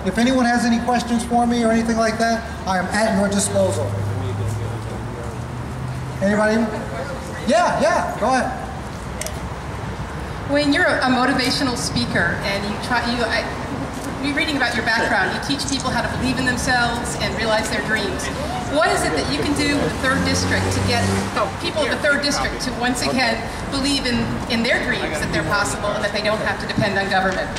if anyone has any questions for me or anything like that, I am at your disposal. Anybody? Yeah, go ahead. When you're a motivational speaker and you're reading about your background, you teach people how to believe in themselves and realize their dreams. What is it that you can do with the 3rd District to get people in the 3rd District to once again believe in their dreams, that they're possible and that they don't have to depend on government?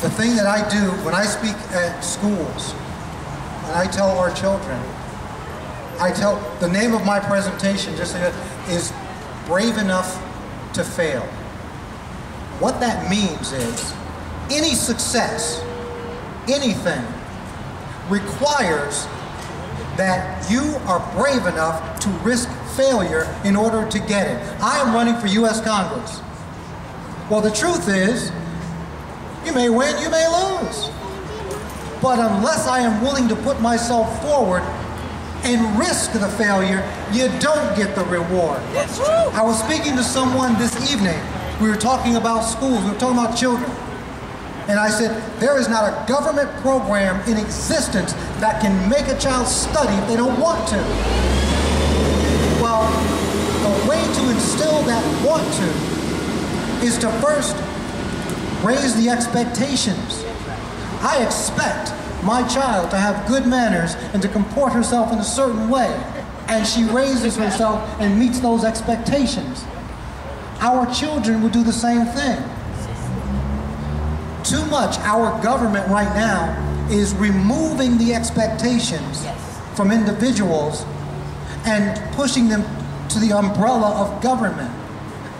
The thing that I do when I speak at schools, and I tell our children, the name of my presentation just is Brave Enough to Fail. What that means is any success, anything, requires that you are brave enough to risk failure in order to get it. I am running for U.S. Congress. Well, the truth is, you may win, you may lose. But unless I am willing to put myself forward and risk the failure, you don't get the reward. That's true. I was speaking to someone this evening. We were talking about schools, we were talking about children. And I said, there is not a government program in existence that can make a child study if they don't want to. Well, the way to instill that want to is to first raise the expectations. I expect my child to have good manners and to comport herself in a certain way. And she raises herself and meets those expectations. Our children will do the same thing. Too much, our government right now is removing the expectations from individuals and pushing them to the umbrella of government.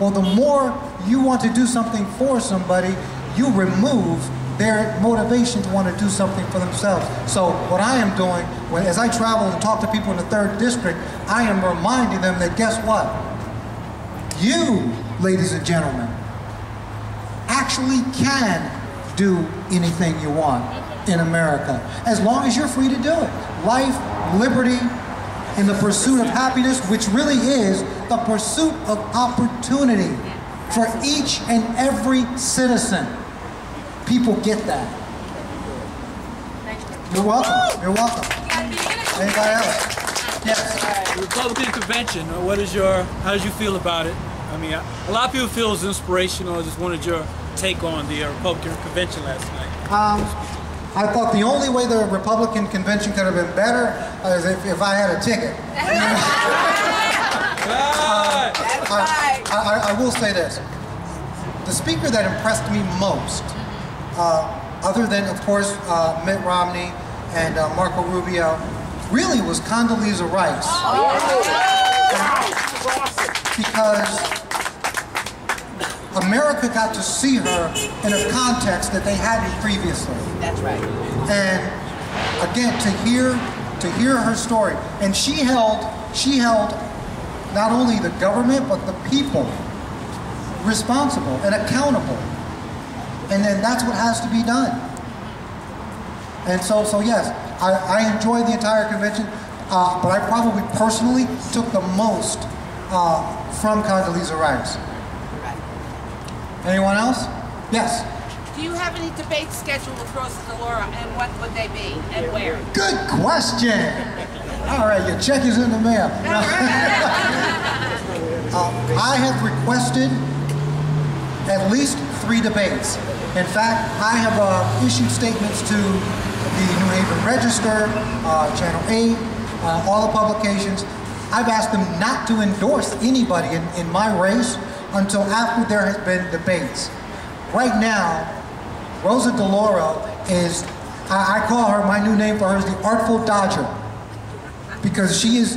Well, the more you want to do something for somebody, you remove their motivation to want to do something for themselves. So what I am doing, as I travel and talk to people in the 3rd District, I am reminding them that guess what? You, ladies and gentlemen, actually can do anything you want in America, as long as you're free to do it. Life, liberty, and the pursuit of happiness, which really is the pursuit of opportunity for each and every citizen. People get that. You're welcome. You're welcome. Anybody else? Yes. The Republican convention. How did you feel about it? I mean, a lot of people feel it's inspirational. I just wanted your take on the Republican convention last night. I thought the only way the Republican convention could have been better is if I had a ticket. I will say this. The speaker that impressed me most, other than, of course, Mitt Romney and Marco Rubio, really was Condoleezza Rice. Because America got to see her in a context that they hadn't previously. That's right. And again, to hear her story, and she held not only the government but the people responsible and accountable. And then that's what has to be done. And so yes, I enjoyed the entire convention, but I probably personally took the most from Condoleezza Rice. Anyone else? Yes. Do you have any debates scheduled with Rosa and what would they be and where? Good question. All right, your check is in the mail. I have requested at least 3 debates. In fact, I have issued statements to the New Haven Register, Channel 8, all the publications. I've asked them not to endorse anybody in my race until after there has been debates. Right now, Rosa DeLauro is, I call her, my new name for her is the Artful Dodger. Because she's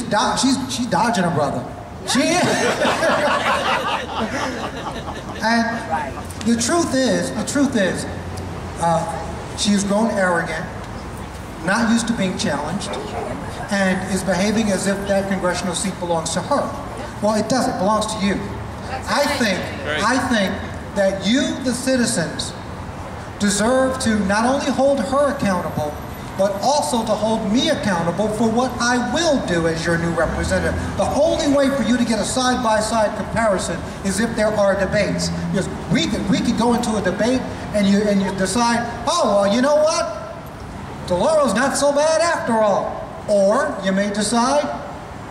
dodging her brother. She is. And the truth is, she has grown arrogant, not used to being challenged, and is behaving as if that congressional seat belongs to her. Well, it doesn't, it belongs to you. I think that you, the citizens, deserve to not only hold her accountable, but also to hold me accountable for what I will do as your new representative. The only way for you to get a side-by-side comparison is if there are debates. Because we we could go into a debate and you decide, oh, well, you know what? DeLauro's not so bad after all. Or you may decide,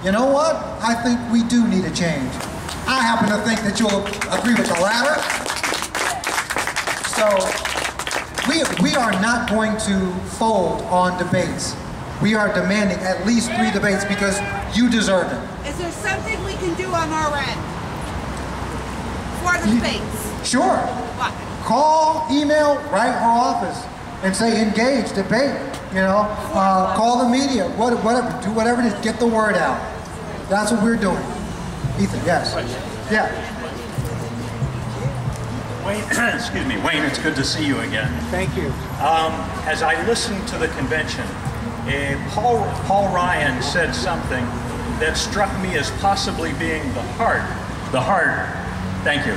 you know what? I think we do need a change. I happen to think that you'll agree with the latter. So we are not going to fold on debates. We are demanding at least 3 debates because you deserve it. Is there something we can do on our end for the debates? Sure. What? Call, email, write our office and say engage, debate, you know, call the media, whatever, do whatever it is, get the word out. That's what we're doing. Ethan, yes. Yeah. Wayne, excuse me, Wayne, it's good to see you again. Thank you. As I listened to the convention, Paul Ryan said something that struck me as possibly being the heart, thank you.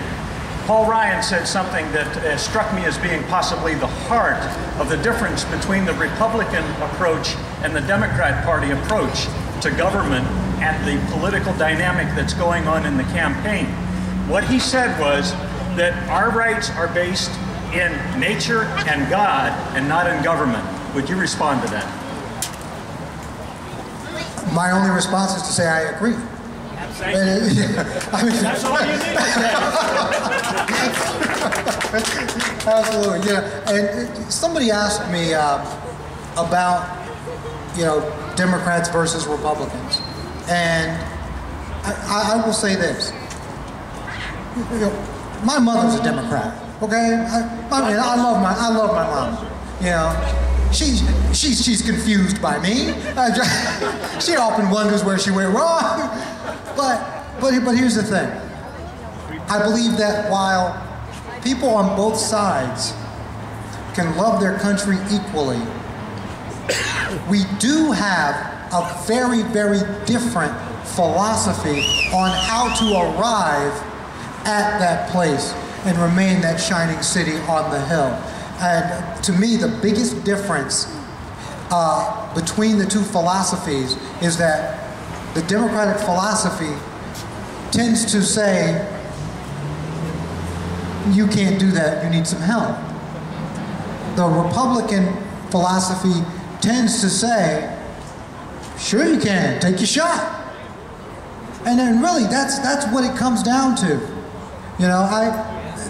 Paul Ryan said something that struck me as being possibly the heart of the difference between the Republican approach and the Democrat Party approach to government and the political dynamic that's going on in the campaign. What he said was that our rights are based in nature and God and not in government. Would you respond to that? My only response is to say I agree. That's all you need to say. Absolutely, yeah. And somebody asked me about, you know, Democrats versus Republicans, and I will say this. You know, my mother's a Democrat. Okay, I love my mom. You know, she's confused by me. She often wonders where she went wrong. But here's the thing. I believe that while people on both sides can love their country equally, we do have a very, very different philosophy on how to arrive at that place and remain that shining city on the hill. And to me, the biggest difference between the two philosophies is that the Democratic philosophy tends to say, you can't do that, you need some help. The Republican philosophy tends to say, sure you can, take your shot. And then really, that's what it comes down to. You know,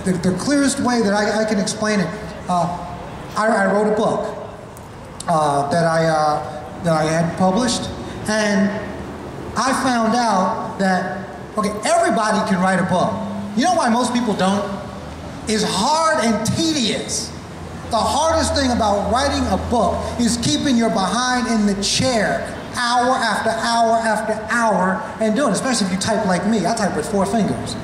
the clearest way that I can explain it, I wrote a book that I had published, and I found out that, okay, everybody can write a book. You know why most people don't? It's hard and tedious. The hardest thing about writing a book is keeping your behind in the chair hour after hour after hour and doing it, especially if you type like me. I type with 4 fingers.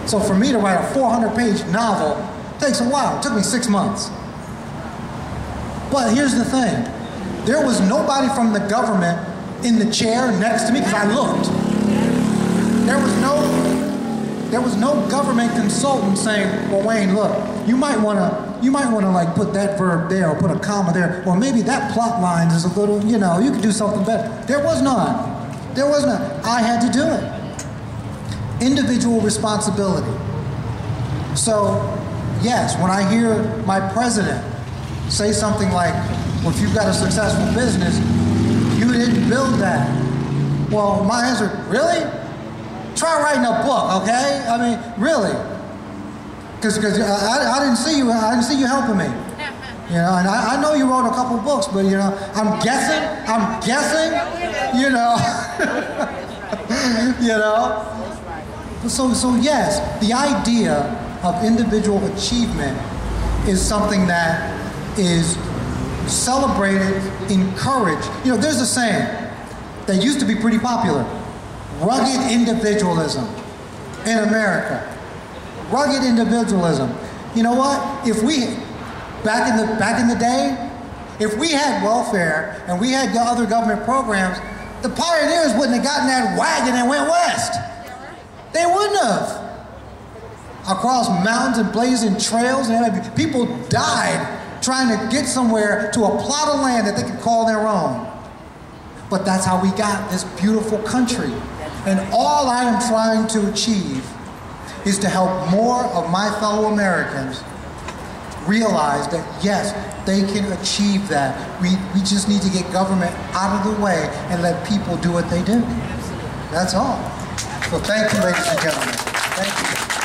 So for me to write a 400-page novel takes a while. It took me 6 months. But here's the thing. There was nobody from the government in the chair next to me because I looked. There was no government consultant saying, well, Wayne, look, you might want to like put that verb there or put a comma there, or maybe that plot line is a little, you know, you could do something better. There was none. There was none. I had to do it. Individual responsibility. So, yes, when I hear my president say something like, well, if you've got a successful business, you didn't build that. Well, my answer, really? Try writing a book, okay? I mean, really? Because I didn't see you helping me. You know, and I know you wrote a couple books, but you know, I'm guessing, you know, you know. So yes, the idea of individual achievement is something that is celebrated, encouraged. You know, there's a saying that used to be pretty popular: rugged individualism in America. Rugged individualism. You know what? If we, back in the day, if we had welfare and we had other government programs, the pioneers wouldn't have gotten that wagon and went west. They wouldn't have. Across mountains and blazing trails, and people died trying to get somewhere to a plot of land that they could call their own. But that's how we got this beautiful country. And all I am trying to achieve is to help more of my fellow Americans realize that, yes, they can achieve that. We just need to get government out of the way and let people do what they do. That's all. So thank you, ladies and gentlemen. Thank you.